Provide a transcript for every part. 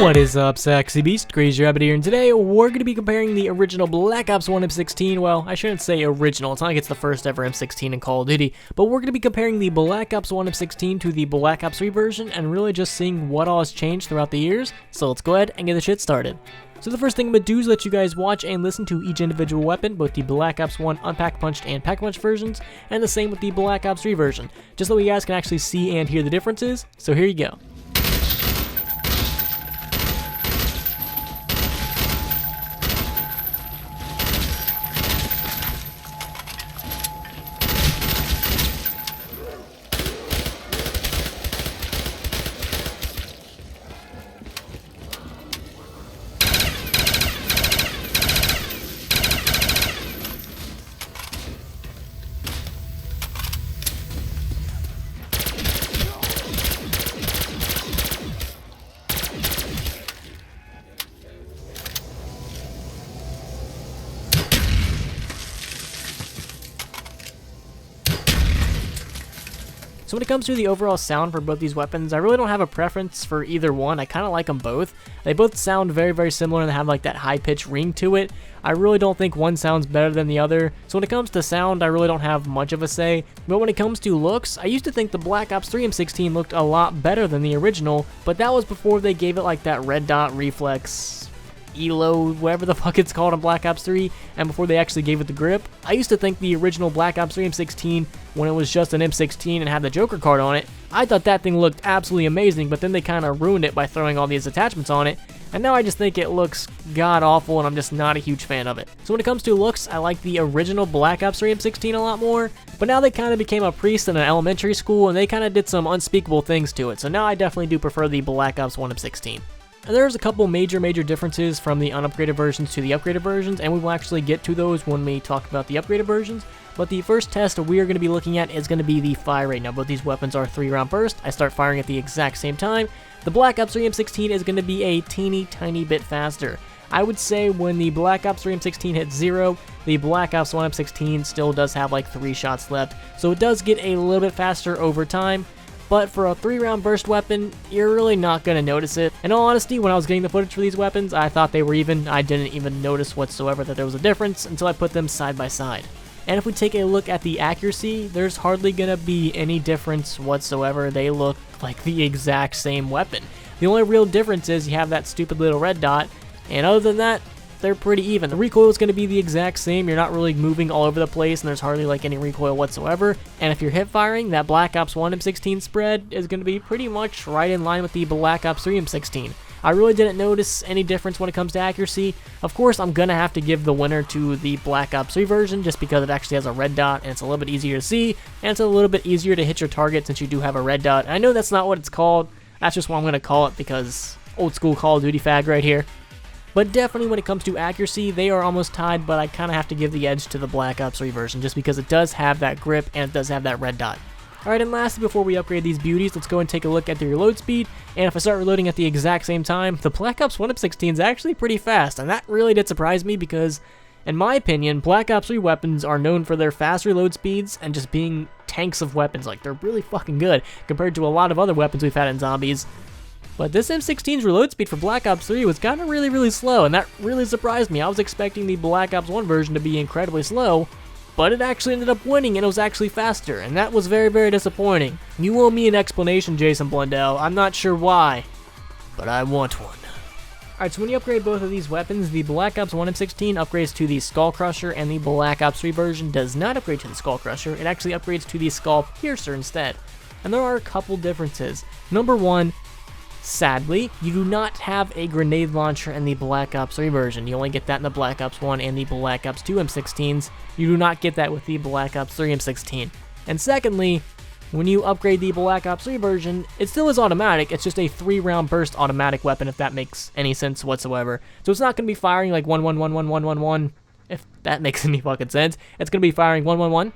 What is up, Sexy Beast? Crazy Rabbit here, and today we're going to be comparing the original Black Ops 1 M16, well, I shouldn't say original, it's not like it's the first ever M16 in Call of Duty, but we're going to be comparing the Black Ops 1 M16 to the Black Ops 3 version, and really just seeing what all has changed throughout the years, so let's go ahead and get the shit started. So the first thing I'm going to do is let you guys watch and listen to each individual weapon, both the Black Ops 1 Unpack-Punched and Pack-Punched versions, and the same with the Black Ops 3 version, just so you guys can actually see and hear the differences, so here you go. So when it comes to the overall sound for both these weapons, I really don't have a preference for either one. I kind of like them both. They both sound very, very similar and they have like that high-pitched ring to it. I really don't think one sounds better than the other. So when it comes to sound, I really don't have much of a say. But when it comes to looks, I used to think the Black Ops 3 M16 looked a lot better than the original, but that was before they gave it like that red dot reflex ELO, whatever the fuck it's called on Black Ops 3, and before they actually gave it the grip. I used to think the original Black Ops 3 M16, when it was just an M16 and had the Joker card on it, I thought that thing looked absolutely amazing, but then they kind of ruined it by throwing all these attachments on it, and now I just think it looks god-awful and I'm just not a huge fan of it. So when it comes to looks, I like the original Black Ops 3 M16 a lot more, but now they kind of became a priest in an elementary school and they kind of did some unspeakable things to it, so now I definitely do prefer the Black Ops 1 M16. And there's a couple major differences from the unupgraded versions to the upgraded versions, and we will actually get to those when we talk about the upgraded versions. But the first test we are going to be looking at is going to be the fire rate. Now both these weapons are 3-round burst. I start firing at the exact same time. The Black Ops 3 M16 is going to be a teeny tiny bit faster. I would say when the Black Ops 3 M16 hits 0, the Black Ops 1 M16 still does have like 3 shots left, so it does get a little bit faster over time. But for a 3-round burst weapon, you're really not going to notice it. In all honesty, when I was getting the footage for these weapons, I thought they were even. I didn't even notice whatsoever that there was a difference until I put them side by side. And if we take a look at the accuracy, there's hardly going to be any difference whatsoever. They look like the exact same weapon. The only real difference is you have that stupid little red dot, and other than that, they're pretty even. The recoil is going to be the exact same. You're not really moving all over the place, and there's hardly like any recoil whatsoever. And if you're hip firing, that Black Ops 1 M16 spread is going to be pretty much right in line with the Black Ops 3 M16. I really didn't notice any difference when it comes to accuracy. Of course, I'm going to have to give the winner to the Black Ops 3 version just because it actually has a red dot and it's a little bit easier to see, and it's a little bit easier to hit your target since you do have a red dot. And I know that's not what it's called. That's just what I'm going to call it because old school Call of Duty fag right here. But definitely when it comes to accuracy, they are almost tied, but I kind of have to give the edge to the Black Ops 3 version just because it does have that grip and it does have that red dot. Alright, and lastly, before we upgrade these beauties, let's go and take a look at the reload speed. And if I start reloading at the exact same time, the Black Ops 1 M16 is actually pretty fast, and that really did surprise me because, in my opinion, Black Ops 3 weapons are known for their fast reload speeds and just being tanks of weapons. Like, they're really fucking good compared to a lot of other weapons we've had in zombies. But this M16's reload speed for Black Ops 3 was kind of really slow, and that really surprised me. I was expecting the Black Ops 1 version to be incredibly slow, but it actually ended up winning and it was actually faster, and that was very disappointing. You owe me an explanation, Jason Blundell. I'm not sure why, but I want one. Alright, so when you upgrade both of these weapons, the Black Ops 1 M16 upgrades to the Skull Crusher, and the Black Ops 3 version does not upgrade to the Skull Crusher. It actually upgrades to the Skull Piercer instead. And there are a couple differences. Number one, sadly, you do not have a grenade launcher in the Black Ops 3 version. You only get that in the Black Ops 1 and the Black Ops 2 M16s. You do not get that with the Black Ops 3 M16. And secondly, when you upgrade the Black Ops 3 version, it still is automatic. It's just a 3-round burst automatic weapon, if that makes any sense whatsoever. So it's not going to be firing like 1-1-1-1-1-1-1, if that makes any fucking sense. It's going to be firing 1-1-1,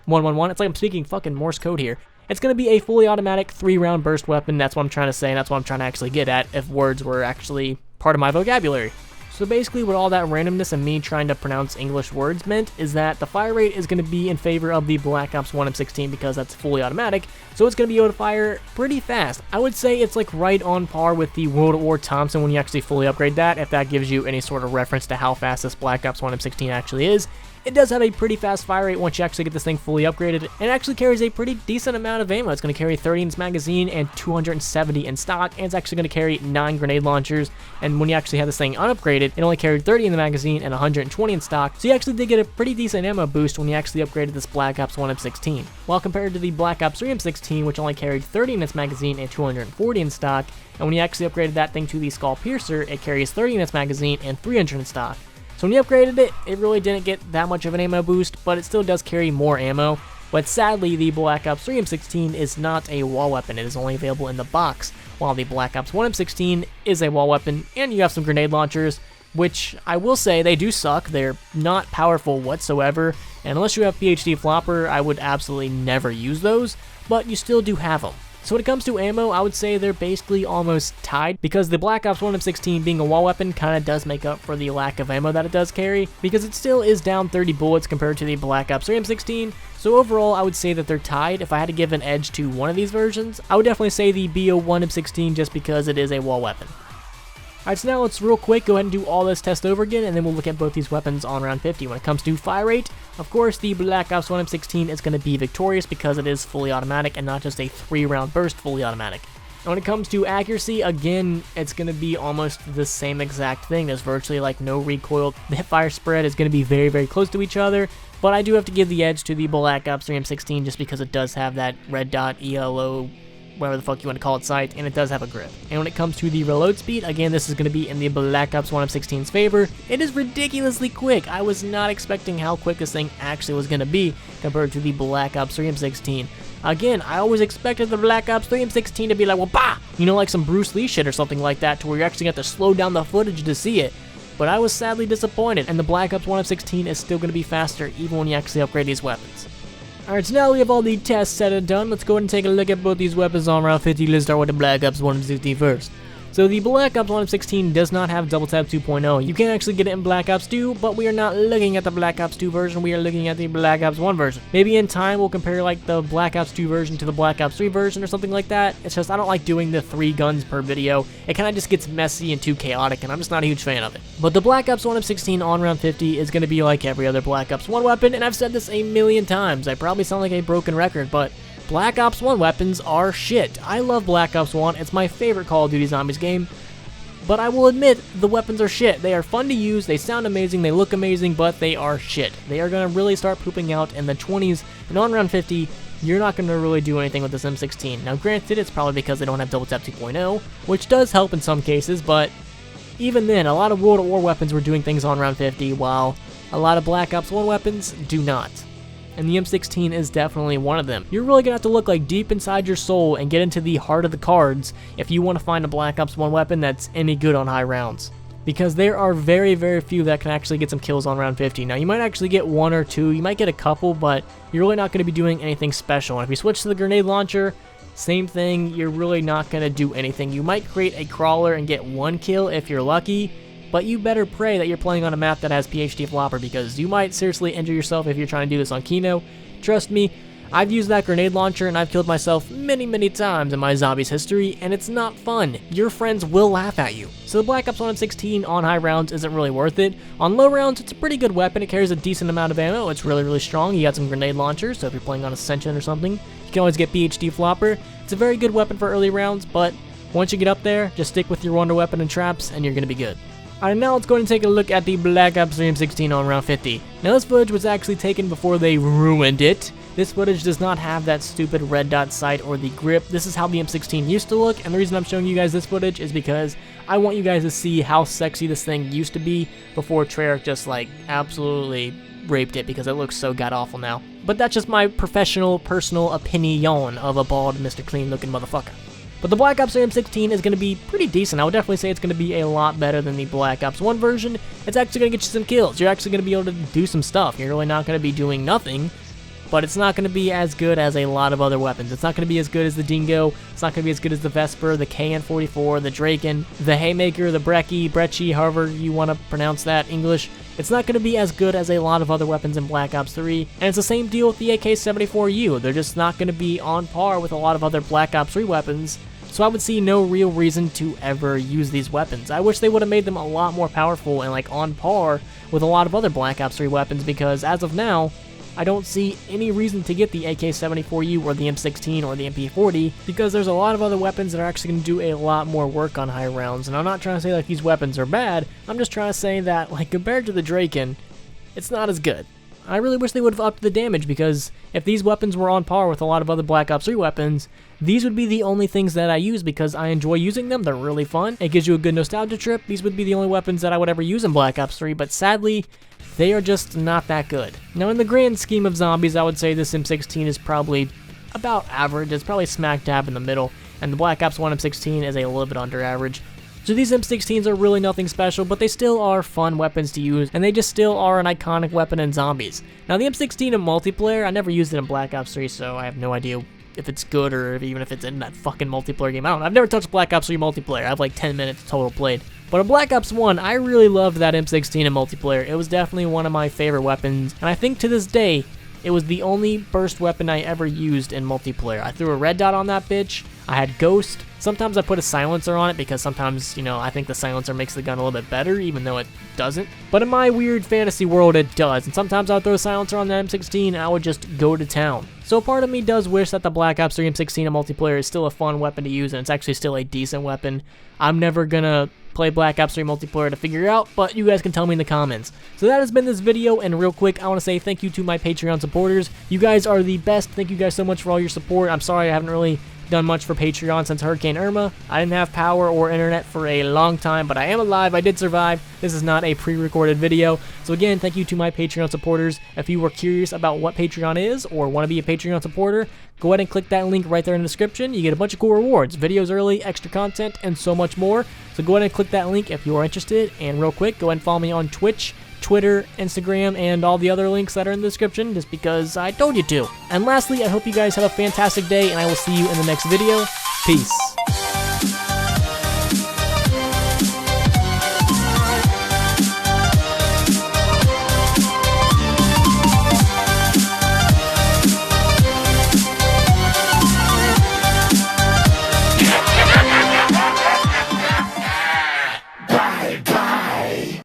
1-1-1. It's like I'm speaking fucking Morse code here. It's going to be a fully automatic 3-round burst weapon. That's what I'm trying to say, and that's what I'm trying to actually get at if words were actually part of my vocabulary. So basically what all that randomness and me trying to pronounce English words meant is that the fire rate is going to be in favor of the Black Ops 1 M16 because that's fully automatic, so it's going to be able to fire pretty fast. I would say it's like right on par with the World War Thompson when you actually fully upgrade that, if that gives you any sort of reference to how fast this Black Ops 1 M16 actually is. It does have a pretty fast fire rate once you actually get this thing fully upgraded, and it actually carries a pretty decent amount of ammo. It's going to carry 30 in its magazine and 270 in stock, and it's actually going to carry 9 grenade launchers, and when you actually have this thing unupgraded, it only carried 30 in the magazine and 120 in stock, so you actually did get a pretty decent ammo boost when you actually upgraded this Black Ops 1 M16. While compared to the Black Ops 3 M16, which only carried 30 in its magazine and 240 in stock, and when you actually upgraded that thing to the Skull Piercer, it carries 30 in its magazine and 300 in stock. So when you upgraded it, it really didn't get that much of an ammo boost, but it still does carry more ammo. But sadly, the Black Ops 3 M16 is not a wall weapon. It is only available in the box, while the Black Ops 1 M16 is a wall weapon, and you have some grenade launchers, which I will say they do suck. They're not powerful whatsoever, and unless you have PhD Flopper, I would absolutely never use those, but you still do have them. So when it comes to ammo, I would say they're basically almost tied, because the Black Ops 1 M16 being a wall weapon kind of does make up for the lack of ammo that it does carry, because it still is down 30 bullets compared to the Black Ops 3 M16, so overall I would say that they're tied. If I had to give an edge to one of these versions, I would definitely say the Bo1 M16 just because it is a wall weapon. Alright, so now let's real quick go ahead and do all this test over again, and then we'll look at both these weapons on round 50. When it comes to fire rate, of course, the Black Ops 1 M16 is going to be victorious because it is fully automatic and not just a 3-round burst fully automatic. And when it comes to accuracy, again, it's going to be almost the same exact thing. There's virtually like no recoil. The hipfire spread is going to be very, very close to each other, but I do have to give the edge to the Black Ops 3 M16 just because it does have that red dot ELO, whatever the fuck you want to call it, sight, and it does have a grip. And when it comes to the reload speed, again, this is going to be in the Black Ops 1 M16's favor. It is ridiculously quick. I was not expecting how quick this thing actually was going to be compared to the Black Ops 3 M16. Again, I always expected the Black Ops 3 M16 to be like, well, bah! You know, like some Bruce Lee shit or something like that, to where you actually have to slow down the footage to see it. But I was sadly disappointed, and the Black Ops 1 M16 is still going to be faster even when you actually upgrade these weapons. Alright, so now we have all the tests set and done. Let's go ahead and take a look at both these weapons on round 50. Let's start with the Black Ops 1 M16 first. So the Black Ops 1 M16 does not have Double Tap 2.0. You can actually get it in Black Ops 2, but we are not looking at the Black Ops 2 version, we are looking at the Black Ops 1 version. Maybe in time we'll compare like the Black Ops 2 version to the Black Ops 3 version or something like that. It's just I don't like doing the 3 guns per video. It kind of just gets messy and too chaotic, and I'm just not a huge fan of it. But the Black Ops 1 M16 on round 50 is going to be like every other Black Ops 1 weapon, and I've said this a million times. I probably sound like a broken record, but Black Ops 1 weapons are shit. I love Black Ops 1. It's my favorite Call of Duty Zombies game. But I will admit, the weapons are shit. They are fun to use, they sound amazing, they look amazing, but they are shit. They are going to really start pooping out in the 20s, and on round 50, you're not going to really do anything with this M16. Now granted, it's probably because they don't have Double Tap 2.0, which does help in some cases, but even then, a lot of World at War weapons were doing things on round 50, while a lot of Black Ops 1 weapons do not. And the M16 is definitely one of them. You're really going to have to look like deep inside your soul and get into the heart of the cards if you want to find a Black Ops 1 weapon that's any good on high rounds. Because there are very, very few that can actually get some kills on round 50. Now, you might actually get 1 or 2, you might get a couple, but you're really not going to be doing anything special. And if you switch to the grenade launcher, same thing, you're really not going to do anything. You might create a crawler and get 1 kill if you're lucky, but you better pray that you're playing on a map that has PhD Flopper, because you might seriously injure yourself if you're trying to do this on Kino. Trust me, I've used that grenade launcher and I've killed myself many, many times in my zombies history, and it's not fun. Your friends will laugh at you. So the Black Ops 1 M16 on high rounds isn't really worth it. On low rounds, it's a pretty good weapon. It carries a decent amount of ammo. It's really, really strong. You got some grenade launchers, so if you're playing on Ascension or something, you can always get PhD Flopper. It's a very good weapon for early rounds, but once you get up there, just stick with your wonder weapon and traps, and you're going to be good. Alright, now let's go ahead and take a look at the Black Ops 3 M16 on round 50. Now this footage was actually taken before they ruined it. This footage does not have that stupid red dot sight or the grip. This is how the M16 used to look, and the reason I'm showing you guys this footage is because I want you guys to see how sexy this thing used to be before Treyarch just like absolutely raped it, because it looks so god-awful now. But that's just my personal opinion of a bald Mr. Clean looking motherfucker. But the Black Ops 3 M16 is going to be pretty decent. I would definitely say it's going to be a lot better than the Black Ops 1 version. It's actually going to get you some kills. You're actually going to be able to do some stuff. You're really not going to be doing nothing, but it's not going to be as good as a lot of other weapons. It's not going to be as good as the Dingo. It's not going to be as good as the Vesper, the KN-44, the Draken, the Haymaker, the Brecci, however you want to pronounce that English. It's not going to be as good as a lot of other weapons in Black Ops 3, and it's the same deal with the AK-74U. They're just not going to be on par with a lot of other Black Ops 3 weapons, so I would see no real reason to ever use these weapons. I wish they would have made them a lot more powerful and like on par with a lot of other Black Ops 3 weapons, because as of now, I don't see any reason to get the AK-74U or the M16 or the MP40, because there's a lot of other weapons that are actually going to do a lot more work on high rounds. And I'm not trying to say like these weapons are bad, I'm just trying to say that like compared to the Draken, it's not as good. I really wish they would have upped the damage, because if these weapons were on par with a lot of other Black Ops 3 weapons, these would be the only things that I use because I enjoy using them. They're really fun. It gives you a good nostalgia trip. These would be the only weapons that I would ever use in Black Ops 3, but sadly, they are just not that good. Now, in the grand scheme of zombies, I would say this M16 is probably about average. It's probably smack dab in the middle, and the Black Ops 1 M16 is a little bit under average. So these M16s are really nothing special, but they still are fun weapons to use, and they just still are an iconic weapon in zombies. Now, the M16 in multiplayer, I never used it in Black Ops 3, so I have no idea if it's good or even if it's in that fucking multiplayer game. I don't know. I've never touched Black Ops 3 multiplayer. I have like 10 minutes total played. But in Black Ops 1, I really loved that M16 in multiplayer. It was definitely one of my favorite weapons, and I think to this day, it was the only burst weapon I ever used in multiplayer. I threw a red dot on that bitch. I had Ghost. Sometimes I put a silencer on it because sometimes, you know, I think the silencer makes the gun a little bit better, even though it doesn't. But in my weird fantasy world, it does. And sometimes I would throw a silencer on the M16 and I would just go to town. So part of me does wish that the Black Ops 3 M16 in multiplayer is still a fun weapon to use, and it's actually still a decent weapon. I'm never gonna play Black Ops 3 multiplayer to figure it out, but you guys can tell me in the comments. So that has been this video, and real quick, I want to say thank you to my Patreon supporters. You guys are the best. Thank you guys so much for all your support. I'm sorry I haven't really done much for Patreon since Hurricane Irma. I didn't have power or internet for a long time, but I am alive. I did survive. This is not a pre-recorded video. So again, thank you to my Patreon supporters. If you were curious about what Patreon is or want to be a Patreon supporter, go ahead and click that link right there in the description. You get a bunch of cool rewards, videos early, extra content, and so much more. So go ahead and click that link if you are interested. And real quick, go ahead and follow me on Twitch, Twitter, Instagram, and all the other links that are in the description, just because I told you to. And lastly, I hope you guys have a fantastic day, and I will see you in the next video. Peace.